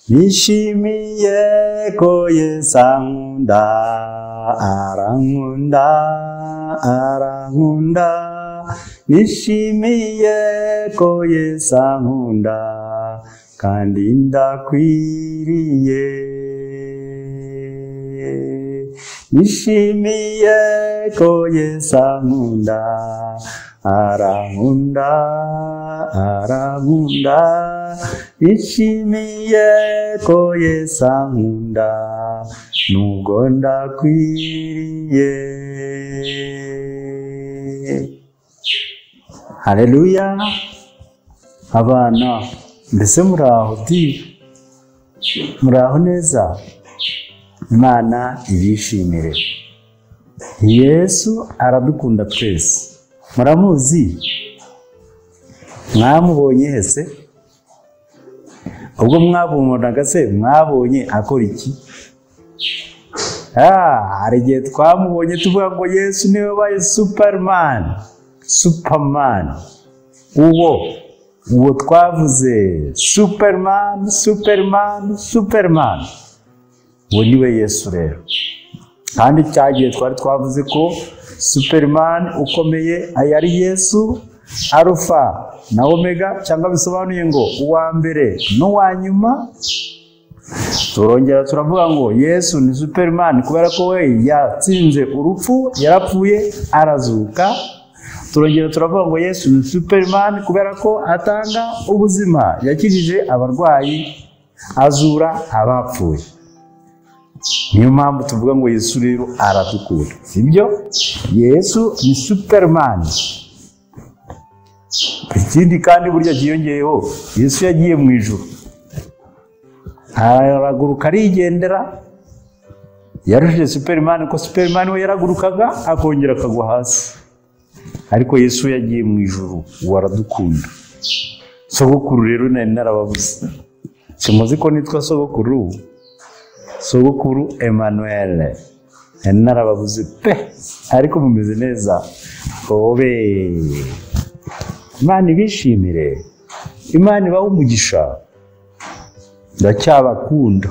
nishimiye ko Yesu ankunda, arankunda, arankunda. Nishimiye ko Yesu ankunda, kandi ndakwiriye. Nishimiye ko Yesu ankunda, arankunda, arankunda. Nishimiye ko Yesu ankunda, nubwo ndakwiriye. Haleluya. Abana, mbese muraho di? Muraho neza? Imana ibishimire. Yesu aradukunda twese. Muramuzi? Mwamubonye hese? Ubwo mwabonaga se mwabonye akora iki? Hari igihe twamubonye tuvuga ngo Yesu niwe wabaye Superman. Superman. Uwo twavuze Superman, Superman, Superman. Uwo niwe Yesu rero. Kandi cyagiye twari twavuze ko Superman ukomeye ayari Yesu, Alpha na Omega, cyangwa bisobanuye ngo uwa mbere n'uwa nyuma. Turongera turavuga ngo Yesu ni Superman kubera ko we yatsinze urupfu, yarapfuye arazuka. Turongera turavuga ngo Yesu ni Superman kubera ko atanga ubuzima, yakijije abarwayi, azura abapfuye. Niyo mpamvu tuvuga ngo Yesu rero aradukunda, sibyo? Yesu ni Superman. Ikindi kandi burya cyiyongeyeho, Yesu yagiye mu ijuru, araguruka arigendera. Yarushije Superman ko Superman we yaragurukaga akongera akagwa hasi, ariko Yesu yagiye mu ijuru, waradukunda. Sogokuru rero nari narababuze, simuzi ko nitwa Sogokuru. Sogokuru Emmanuel nari narababuze pe, ariko mumeze neza. Obe, Imana ibishimire, Imana ibahe umugisha. Ndacyabakunda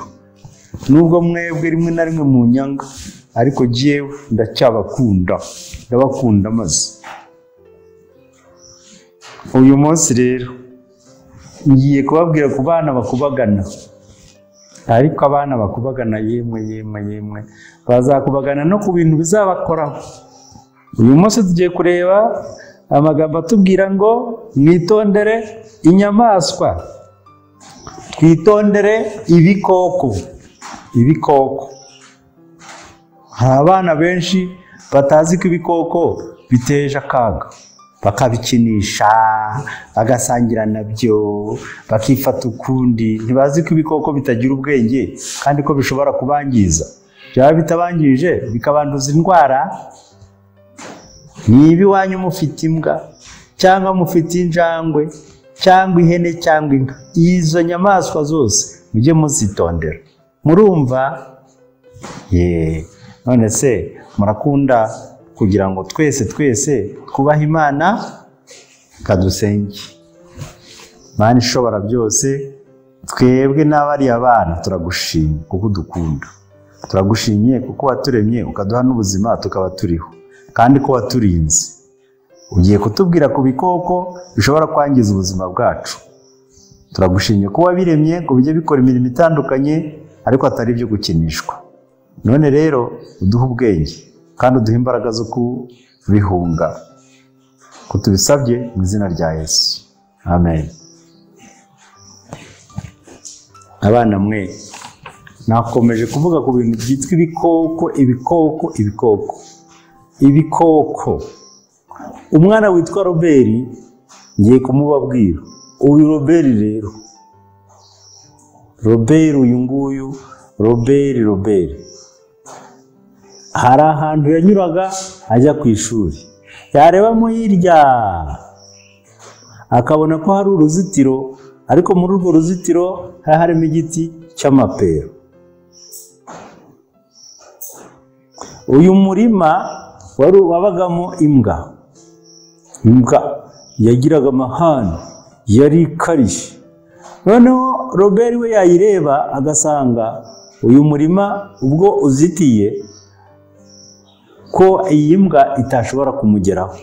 nubwo mwebwe rimwe na rimwe mu nyanga, ariko jewe ndacyabakunda, ndabakunda maze. Uyu munsi rero ngiye kubabwira ku bana bakubagana, ariko abana bakubagana yemwe bazakubagana no ku bintu bizabakoraho. Uyu munsi tugiye kureba amagambo atubwira ngo mwitondere inyamaswa, twitondere ibikoko. Ibikoko, hari abana benshi batazi ko ibikoko biteje akaga, bakabikinisha, bagasangira nabyo, bakifata ukundi. Ntibazi ko ibikoko bitagira ubwenge kandi ko bishobora kubangiza. Byaba bitabangije bikabanduza indwara. Niba iwanyu mufite imbwa cyangwa mufite injangwe cyangwa ihene cyangwa inka, izo nyamaswa zose mujye muzitondera. Murumva? None se murakunda kugira ngo twese kubaha Imana? Kadusenge. Imana ishobora byose, twebwe n'abari abana turagushimye kuko dukunda. Turagushimye kuko waturemye ukaduha n'ubuzima tukaba turiho, kandi ko waturinze. Ugiye kutubwira ku bikoko bishobora kwangiza ubuzima bwacu. Turagushimye ko wabiremye ngo bijye bikora imirimo itandukanye, ariko atari byo gukinishwa. None rero uduha ubwenge kandi uduha imbaraga zo kubihunga, ko tubisabye mu izina rya Yesu, amen. Abana mwe, nakomeje kuvuga ku bintu byitwa ibikoko. Umwana witwa Robert ngiye kumubabwira. Uyu Robert rero, Robert uyu nguyu, Robert hari ahantu yanyuraga ajya ku ishuri, yareba mu hirya akabona ko hari uruzitiro, ariko muri urwo ruzitiro harimo igiti cy'amapera. Uyu murima wabagamo imbwa yagiraga amahane, yari ikarishye. Noneho Robert we yayireba agasanga uyu murima ubwo uzitiye ko iyi mbwa itashobora kumugeraho,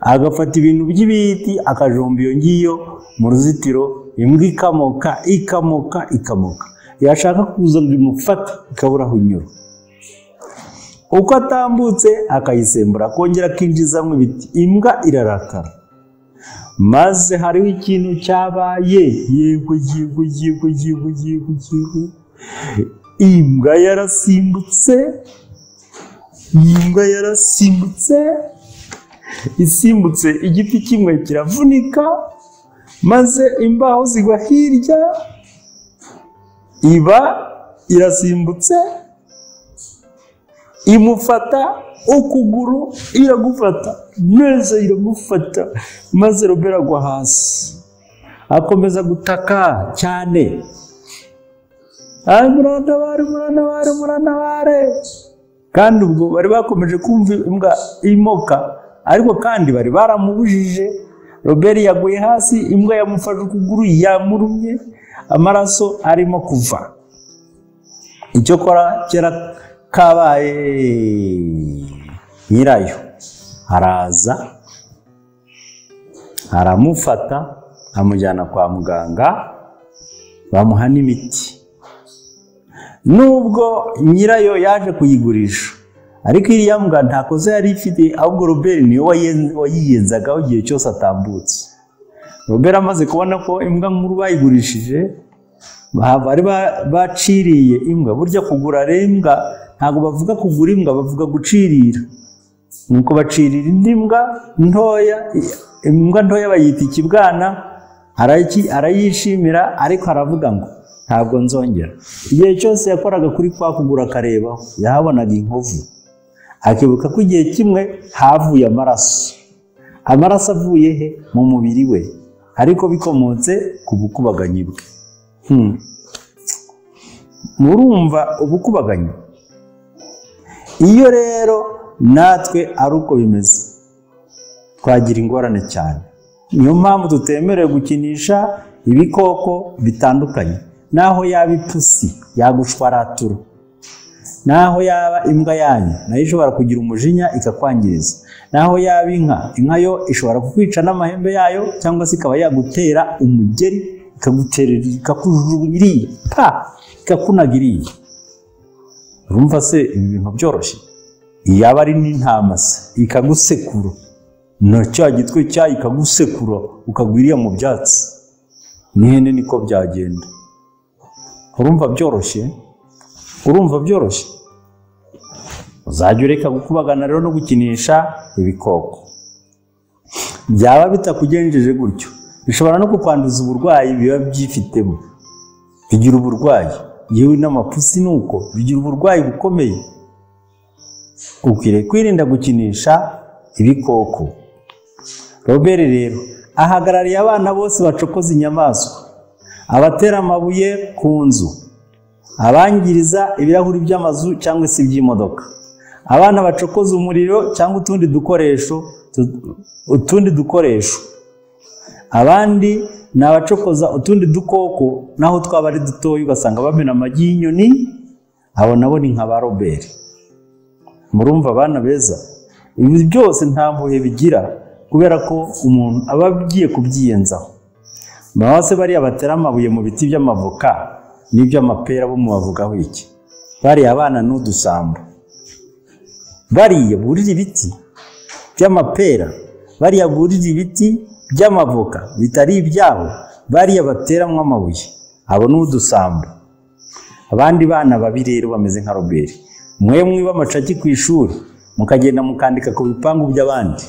agafata ibintu by'ibiti akajomba iyo ngiyo mu ruzitiro, imbwa ikamoka yashaka kuza ngo imufate ikabura aho inyura. Uko atambutse akayisembura akongera akinjizamo ibiti, imbwa irarakara. Maze hariho ikintu cyabaye, yego imbwa yarasimbutse, isimbutse igiti kimwe kiravunika, maze imbaho zigwa hirya, iba irasimbutse imufata ukuguru, iragufata neza, iragufata, maze Robert agwa hasi akomeza gutaka cyane, murantabare. Kandi ubwo bari bakomeje kumva imbwa imoka, ariko kandi bari baramubujije. Robert yaguye hasi, imbwa yamufashe ukuguru, yamurumye, amaraso arimo kuva. Icyo kora kera kabaye, nyirayo araza aramufata amujyana kwa muganga, bamuha n'imiti. Nubwo nyirayo yaje kuyigurisha, ariko iriya mbwa nta kosa yari ifite, ahubwo Robert niyo wayiyenzagaho igihe cyose atambutse. Robert amaze kubona ko imbwa nkuru bayigurishije, bari baciriye imbwa. Burya kugura imbwa ntabwo bavuga kugura imbwa, bavuga gucirira. Nuko bacirira indi mbwa ntoya, imbwa ntoya bayita ikibwana, arayishimira, ariko aravuga ngo ntabwo nzongera. Igihe cyose yakoraga kuri kwa kugura akareba, yahabonaga inkovu, akibuka ko igihe kimwe havuye amaraso avuye he? Mu mubiri we, ariko bikomotse ku bukubaganyi bwe. Murumva ubukubaganyi? Iyo rero natwe ari uko bimeze, twagira ingorane cyane. Niyo mpamvu tutemerewe gukinisha ibikoko bitandukanye. Naho yaba ipusi yagushwaratura, naho yaba imbwa yanyu nayo ishobora kugira umujinya ikakwangiriza, naho yaba inka yo ishobora kukwica n'amahembe yayo, cyangwa se ikaba yagutera umugeri, ikaguterera, ikakujugunyiriye, ikakunagiriye. Urumva se ibi bintu byoroshye? Iyaba ari n'intama se ikagusekura, no cya gitwe cyayo ikagusekura ukagwiriya mu byatsi, n'ihene niko byagenda. Urumva byoroshye? Uzajya ureka gukubagana rero no gukinisha ibikoko. Byaba bitakugenjeje gutyo, bishobora no kukwanduza uburwayi biba byifitemo. Bigira uburwayi, yewe n'amapusi nuko bigira uburwayi bukomeye. Ukwiriye kwirinda gukinisha ibikoko. Robert rero ahagarariye abana bose bacokoza inyamaswa, abatera amabuye ku nzu, abangiriza ibirahuri by'amazu cyangwa se iby'imodoka, abana bacokoza umuriro cyangwa utundi dukoresho. Abandi ni abacokoza utundi dukoko, naho twaba ari dutoya ugasanga bamena amagi y'inyoni. Abo nabo ni nka ba Robert. Murumva abana beza? Ibi byose nta mpuhwe bigira, kubera ko umuntu aba agiye kubyiyenzaho. Bose bariya batera amabuye mu biti by'amavoka n'iby'amapera, bo mubavugaho iki? Bariya abana n'udusambo, bariya burira ibiti by'amapera, bariya burira ibiti by'amavoka bitari ibyabo, bariya bateramwo amabuye, abo n'udusambo. Abandi bana babi rero bameze nka Robert, mwe mwiba amacaki ku ishuri mukagenda mukandika ku bipangu by'abandi.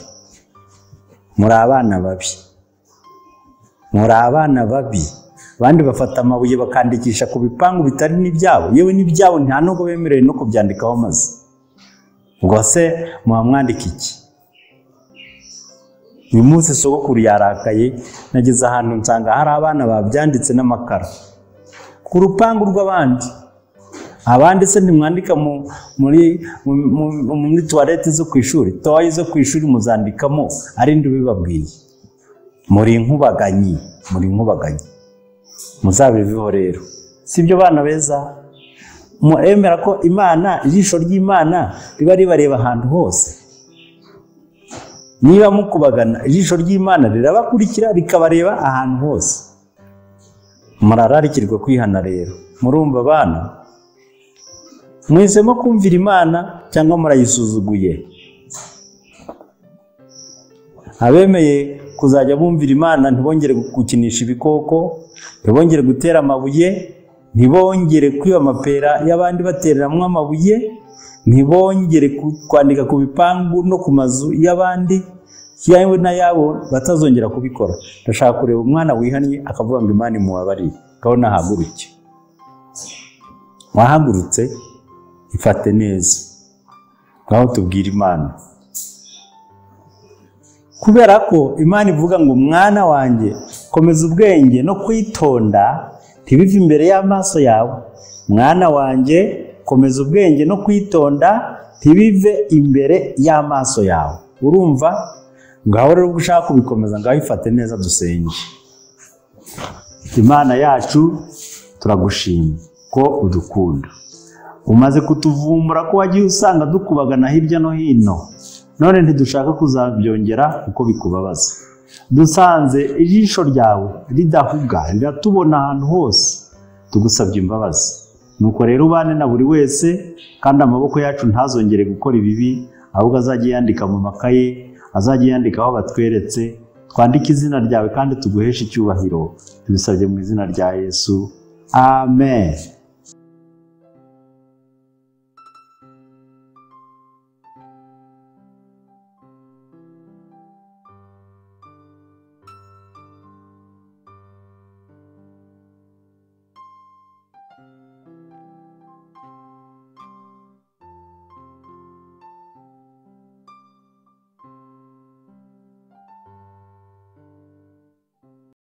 Muri abana babi. Abandi bafata amabuye bakandikisha ku bipangu bitari n'ibyabo, yewe n'ibyabo nta nubwo bemerewe no kubyandikaho maze. Ubwo se mwamwandika iki? Uyu munsi sogokuru yarakaye, nageze ahantu nsanga hari abana babyanditse n'amakara ku rupangu rw'abandi. Abandi se ntimwandika muri toilette zo ku ishuri? Toyi zo ku ishuri muzandikamo ari ndi bibabwiye. Muri inkubaganyi. muzabiveho rero. Sibyo bana beza? Muremera ko Imana, ijisho ry'Imana riba ribareba ahantu hose? Niba mukubagana, ijisho ry'Imana rirabakurikira rikabareba ahantu hose. Murararikirwa kwihana rero. Murumva bana? Mwisemo kumvira Imana cyangwa murayisuzuguye? Abemeye kuzajya bumvira Imana ntibongere gukinisha ibikoko, ntibongere gutera amabuye, ntibongere kwiba amapera y'abandi batereramwe amabuye, ntibongere kwandika ku bipangu no ku mazu y'abandi, yewe na yabo batazongera kubikora. Ndashaka kureba umwana wihannye akavuga ngo Imana imubabarire, kabona haguruke. Wahagurutse ifate neza, ngaho tubwira Imana. Kubera ko Imana ivuga ngo mwana wanjye komeza ubwenge no kwitonda ntibive imbere y'amaso yawe. Mwana wanjye komeza ubwenge no kwitonda ntibive imbere y'amaso yawe. Urumva? Ngaho rero ushaka kubikomeza ngaho ifate neza dusenge. Imana yacu turagushimye ko udukunda. Umaze kutuvumbura ko wagiye usanga dukubagana hirya no hino. None ntidushaka kuzabyongera uko bikubabaza. Dusanze ijisho ryawe ridahuga riratubona ahantu hose, tugusabye imbabazi. Nuko rero ubane na buri wese, kandi amaboko yacu ntazongere gukora ibibi, ahubwo azajye yandika mu makaye, azajye yandika aho batweretse, twandike izina ryawe kandi tuguheshe icyubahiro. Tubisabye mu izina rya Yesu, amen.